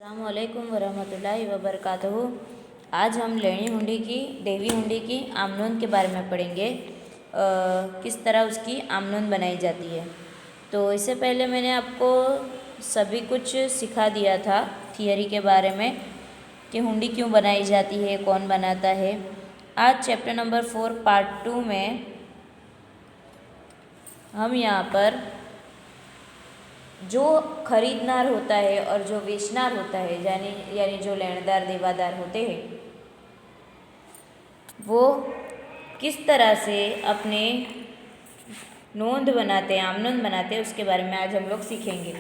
अस्सलामुअलैकुम वरहमतुल्लाहि वबरकातुहू। आज हम लेनी हुंडी की देवी हुंडी की आमनोंद के बारे में पढ़ेंगे। किस तरह उसकी आमनोंद बनाई जाती है। तो इससे पहले मैंने आपको सभी कुछ सिखा दिया था थियरी के बारे में कि हुंडी क्यों बनाई जाती है, कौन बनाता है। आज चैप्टर नंबर 4 पार्ट 2 में हम यहाँ पर जो खरीदनार होता है और जो बेचनार होता है यानी जो लेनदार देवादार होते हैं वो किस तरह से अपने नोंद बनाते हैं, आमनोंद बनाते हैं, उसके बारे में आज हम लोग सीखेंगे।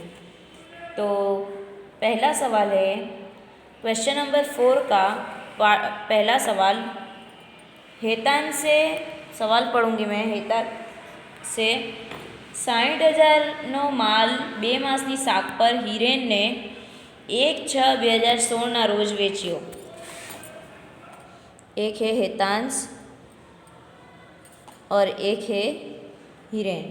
तो पहला सवाल है क्वेश्चन नंबर 4 का पहला सवाल हेतान से सवाल पढ़ूंगी मैं। हेतान से 60,000નો માલ 2 માસની શાક પર હિરેનને 1/6/2016ના રોજ વેચ્યો। एक है हेतांश और एक है हिरेन।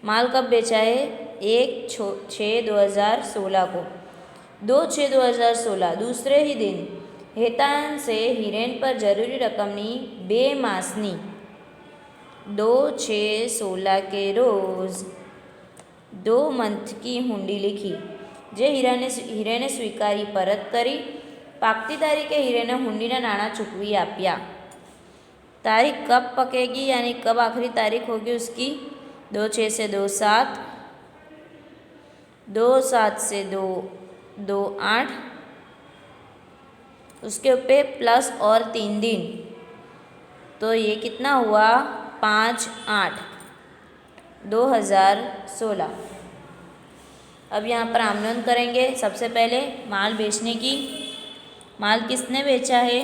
माल कब बेचा है? 1/6/2016 को। 2/6/2016 दूसरे ही दिन हेतांश से हिरेन पर जरूरी रकमनी 2 માસની 2/6/16 के रोज 2 મંથ की हुंडी लिखी जे हीरेने स्वीकारी परत करी। पाकती तारीखे हीरेने हुंडीना नाણાં चूकवी आप्या। तारीख कब पकेगी यानी कब आखिरी तारीख होगी उसकी? 2/6 से 2/7, 2/7 से 2/8, उसके ऊपर प्लस और 3 दिन, तो ये कितना हुआ? 5/8/2016। अब यहाँ पर आमनोंद करेंगे। सबसे पहले माल बेचने की। माल किसने बेचा है?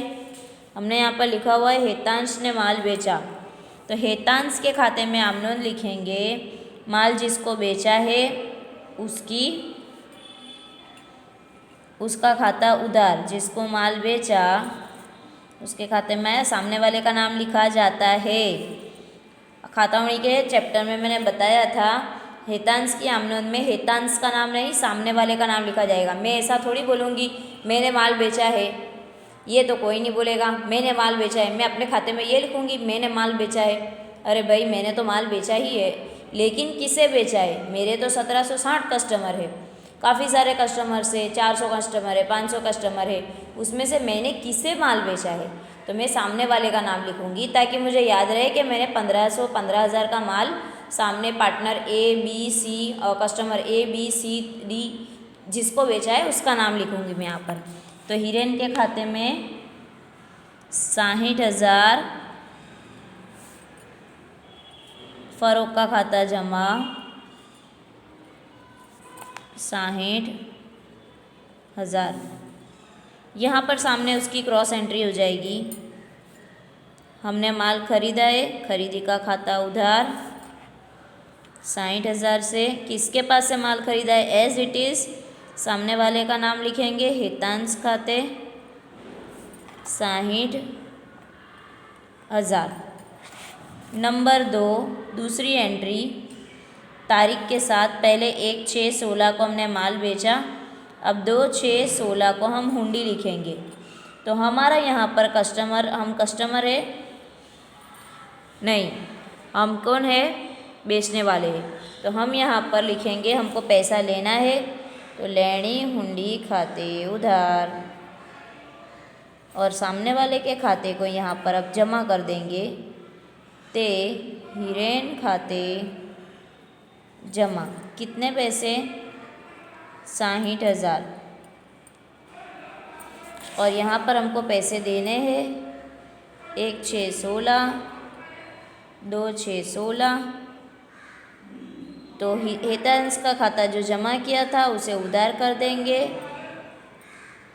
हमने यहाँ पर लिखा हुआ है हेतांश ने माल बेचा, तो हेतांश के खाते में आमनोंद लिखेंगे। माल जिसको बेचा है उसका खाता उधार। जिसको माल बेचा उसके खाते में सामने वाले का नाम लिखा जाता है। खातावणी के चैप्टर में मैंने बताया था हेतांश की आमनोंद में हेतांश का नाम नहीं, सामने वाले का नाम लिखा जाएगा। मैं ऐसा थोड़ी बोलूँगी मैंने माल बेचा है, ये तो कोई नहीं बोलेगा। मैंने माल बेचा है, मैं अपने खाते में ये लिखूँगी मैंने माल बेचा है। अरे भाई मैंने तो माल बेचा ही है, लेकिन किसे बेचा है? मेरे तो 1760 कस्टमर है, काफ़ी सारे कस्टमर से 400 कस्टमर है, 500 कस्टमर है, उसमें से मैंने किसे माल बेचा है तो मैं सामने वाले का नाम लिखूँगी ताकि मुझे याद रहे कि मैंने 1500 का माल सामने पार्टनर ABC और कस्टमर ABCD जिसको बेचा है उसका नाम लिखूँगी मैं यहाँ पर। तो हिरेन के खाते में 60,000, फरोख का खाता जमा 60,000। यहाँ पर सामने उसकी क्रॉस एंट्री हो जाएगी। हमने माल खरीदा है, खरीदी का खाता उधार 60,000 से। किसके पास से माल खरीदा है? एज इट इज़ सामने वाले का नाम लिखेंगे हेतांश खाते 60,000। नंबर 2 दूसरी एंट्री तारीख के साथ। पहले 1/6/16 को हमने माल बेचा, अब 2/6/16 को हम हुंडी लिखेंगे। तो हमारा यहाँ पर हम कस्टमर है नहीं, हम कौन है? बेचने वाले हैं। तो हम यहाँ पर लिखेंगे हमको पैसा लेना है, तो लेनी हुंडी खाते उधार, और सामने वाले के खाते को यहाँ पर अब जमा कर देंगे ते हिरेन खाते जमा। कितने पैसे? 60,000। और यहाँ पर हमको पैसे देने हैं 1/6/16, 2/6/16। तो हेतांश का खाता जो जमा किया था उसे उधार कर देंगे।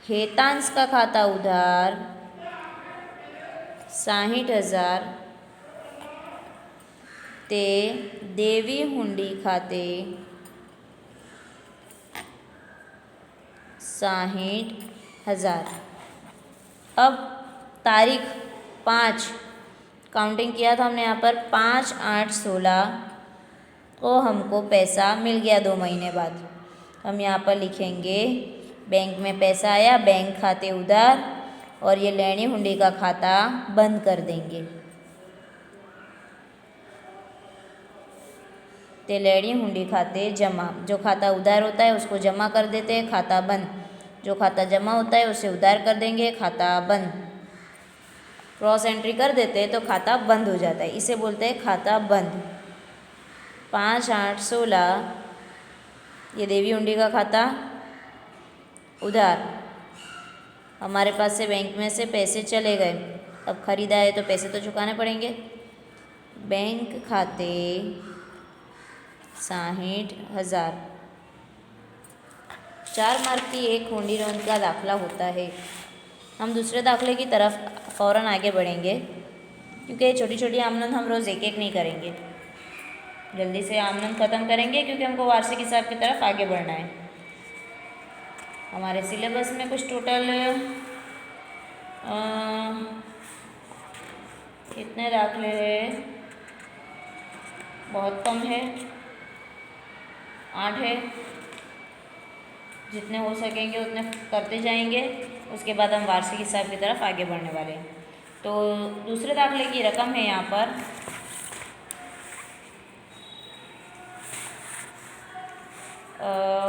हेतांश का खाता उधार 60,000 ते देवी हुंडी खाते 60,000। अब तारीख 5 काउंटिंग किया था हमने यहाँ पर 5/8/16 को हमको पैसा मिल गया 2 महीने बाद। हम यहाँ पर लिखेंगे बैंक में पैसा आया, बैंक खाते उधार, और ये लेनी हुंडी का खाता बंद कर देंगे। ते लेनी हुंडी खाते जमा, जो खाता उधार होता है उसको जमा कर देते हैं, खाता बंद। जो खाता जमा होता है उसे उधार कर देंगे, खाता बंद। क्रॉस एंट्री कर देते हैं तो खाता बंद हो जाता है, इसे बोलते हैं खाता बंद। 5, 8, 16 ये देवी हुंडी का खाता उधार। हमारे पास से बैंक में से पैसे चले गए, अब खरीदा है तो पैसे तो चुकाने पड़ेंगे। बैंक खाते 60,000। 4 मार्क की एक हुंडी नोंद का दाखला होता है। हम दूसरे दाखले की तरफ फ़ौरन आगे बढ़ेंगे, क्योंकि छोटी छोटी आमनोंद हम रोज़ एक एक नहीं करेंगे। जल्दी से आमनोंद ख़त्म करेंगे क्योंकि हमको वार्षिक हिसाब की तरफ आगे बढ़ना है। हमारे सिलेबस में कुछ टोटल कितने दाखले हैं? बहुत कम है, 8 है। जितने हो सकेंगे उतने करते जाएंगे, उसके बाद हम वार्षिक हिसाब की तरफ आगे बढ़ने वाले हैं। तो दूसरे दाखले की रकम है यहाँ पर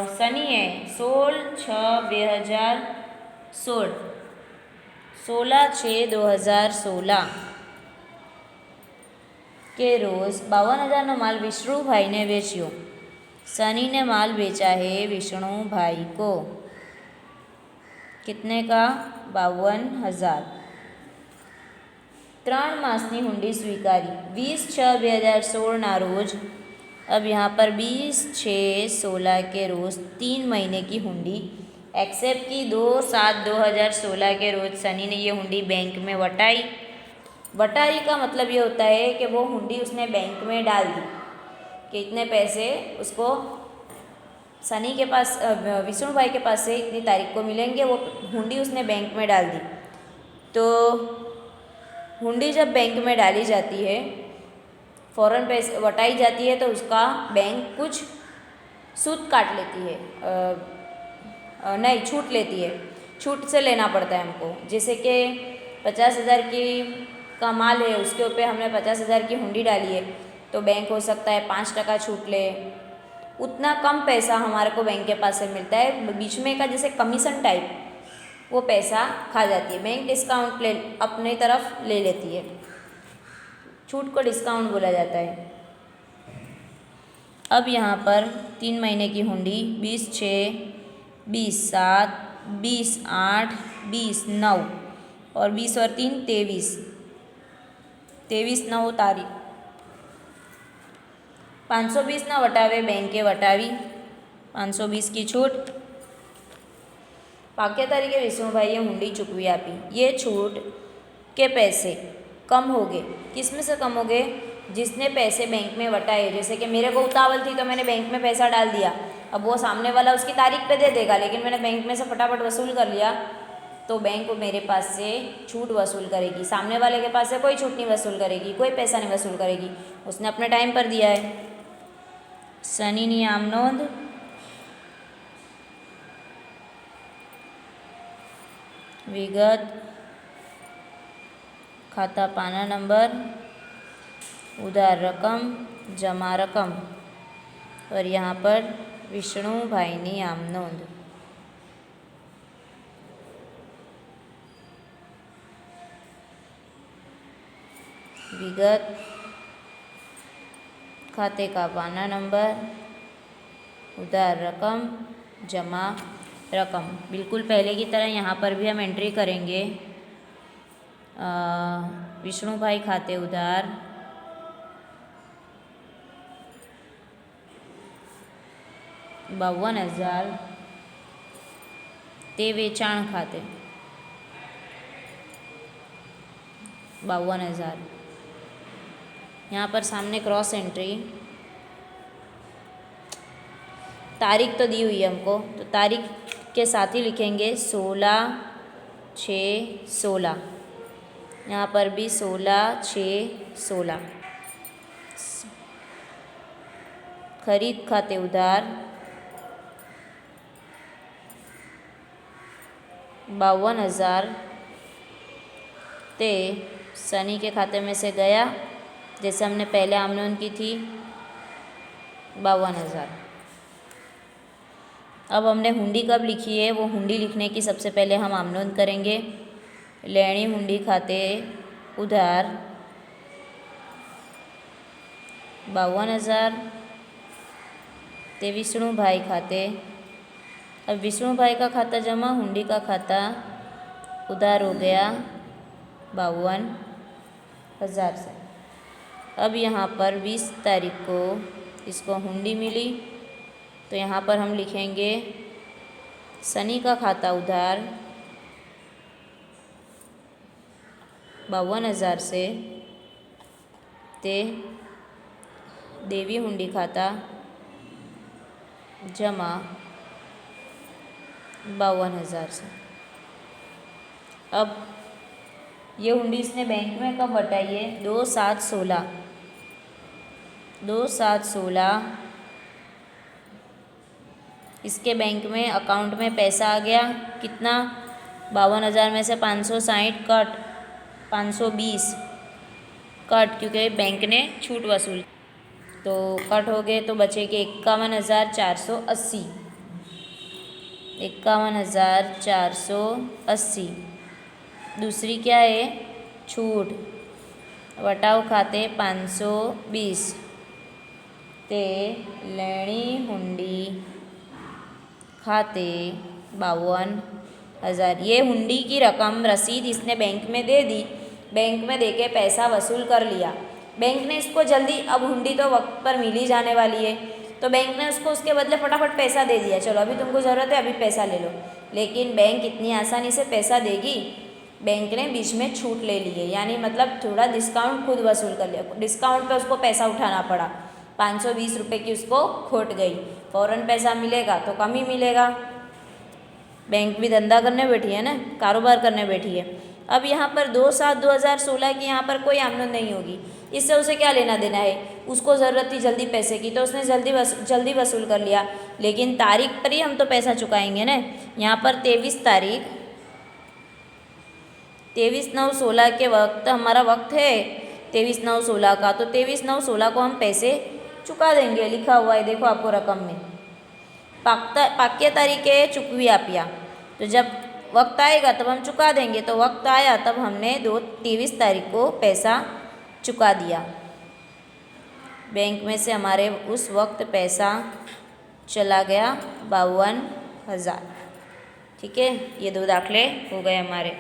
शनि है 16/6/2016, 16/6/2016 के रोज़ 52,000નો માલ વિષ્ણુભાઈને વેચ્યો। शनि ने माल बेचा है विष्णु भाई को। कितने का? 52,000। 3 માસની હુંડી સ્વીકારી 20/6/2016 रोज। अब यहाँ पर 20/6/16 के रोज़ 3 महीने की हुंडी एक्सेप्ट की। 2/7/2016 के रोज़ शनि ने ये हुंडी बैंक में वटाई। वटाई का मतलब ये होता है कि वो हुंडी उसने बैंक में डाल दी, कि इतने पैसे उसको शनि के पास विष्णु भाई के पास से इतनी तारीख को मिलेंगे, वो हुंडी उसने बैंक में डाल दी। तो हुंडी जब बैंक में डाली जाती है, फ़ौरन पैसे वटाई जाती है, तो उसका बैंक कुछ सूद काट लेती है, नहीं छूट लेती है, छूट से लेना पड़ता है हमको। जैसे कि 50,000 की का माल है, उसके ऊपर हमने 50,000 की हुंडी डाली है, तो बैंक हो सकता है 5% छूट ले। उतना कम पैसा हमारे को बैंक के पास से मिलता है, बीच में का जैसे कमीशन टाइप वो पैसा खा जाती है। बैंक डिस्काउंट ले अपनी तरफ ले लेती है, छूट को डिस्काउंट बोला जाता है। अब यहाँ पर 3 महीने की हुंडी 20/6, 20/7, 20/8, 20/9 और 20 और 3 23, 23/9 તારીખ 520 વટાવે બેંકે વટાવી, 520 की छूट। भाग्य तरीके विष्णुभाईए हुंडी चूकवी आपी। ये छूट के पैसे कम हो गए। किस में से कम हो गए? जिसने पैसे बैंक में वटाए। जैसे कि मेरे को उतावल थी तो मैंने बैंक में पैसा डाल दिया, अब वो सामने वाला उसकी तारीख पे दे देगा, लेकिन मैंने बैंक में से फटाफट वसूल कर लिया, तो बैंक मेरे पास से छूट वसूल करेगी। सामने वाले के पास से कोई छूट नहीं वसूल करेगी, कोई पैसा नहीं वसूल करेगी, उसने अपने टाइम पर दिया है। शनिनी आम नोंध विगत खाता पाना नंबर, उधार रकम, जमा रकम, और यहाँ पर विष्णु भाईनी आम नोंध। विगत खाते का पाना नंबर, उधार रकम, जमा रकम। बिल्कुल पहले की तरह यहाँ पर भी हम एंट्री करेंगे। विष्णु भाई खाते उधार, 52,000 ते वेचाण खाते 52,000। यहाँ पर सामने क्रॉस एंट्री, तारीख तो दी हुई है हमको, तो तारीख के साथ ही लिखेंगे 16/6/16। यहाँ पर भी 16/6/16। खरीद खाते उधार, 52,000 ते सनी के खाते में से गया, जैसे हमने पहले आमनोन की थी 52,000। अब हमने हुंडी कब लिखी है, वो हुंडी लिखने की सबसे पहले हम आमनोन करेंगे। लेनी हुंडी खाते उधार 52,000 ते विष्णु भाई खाते। अब विष्णु भाई का खाता जमा हुंडी का खाता उधार हो गया 52,000 से। अब यहाँ पर 20 तारीख को इसको हुंडी मिली, तो यहाँ पर हम लिखेंगे सनी का खाता उधार 52,000 से ते देवी हुंडी खाता जमा 52,000 से। अब ये हुंडी इसने बैंक में कब बटाई है, 2/7/16। 2/7/16 इसके बैंक में अकाउंट में पैसा आ गया कितना, 52,000 में से 560 कट, 520 कट, क्योंकि बैंक ने छूट वसूल, तो कट हो गए तो बचेंगे 51,480। 51,480। दूसरी क्या है, छूट, वटाव खाते 520 ते लेनी हुंडी खाते 52,000। ये हुंडी की रकम रसीद इसने बैंक में दे दी, बैंक में देके पैसा वसूल कर लिया। बैंक ने इसको जल्दी, अब हुंडी तो वक्त पर मिल ही जाने वाली है, तो बैंक ने उसको उसके बदले फटाफट पैसा दे दिया, चलो अभी तुमको ज़रूरत है अभी पैसा ले लो। लेकिन बैंक इतनी आसानी से पैसा देगी, बैंक ने बीच में छूट ले ली है, यानी मतलब थोड़ा डिस्काउंट खुद वसूल कर लिया। डिस्काउंट पे उसको पैसा उठाना पड़ा, 520 रुपये की उसको खोट गई। फ़ौरन पैसा मिलेगा तो कम ही मिलेगा, बैंक भी धंधा करने बैठी है ना, कारोबार करने बैठी है। अब यहाँ पर 2/7/2016 की यहाँ पर कोई आमदन नहीं होगी, इससे उसे क्या लेना देना है, उसको ज़रूरत थी जल्दी पैसे की, तो उसने जल्दी वसूल कर लिया। लेकिन तारीख पर ही हम तो पैसा चुकाएंगे ना। यहाँ पर 23 तारीख 23/9/16 के वक्त हमारा वक्त है 23/9/16 का, तो 23/9/16 को हम पैसे चुका देंगे, लिखा हुआ है देखो आपको रकम में। पाक्य तारीख है चुकवी आपिया, तो जब वक्त आएगा तब हम चुका देंगे, तो वक्त आया तब हमने 23 तारीख को पैसा चुका दिया। बैंक में से हमारे उस वक्त पैसा चला गया 52,000। ठीक है, ये 2 दाखले हो गए हमारे।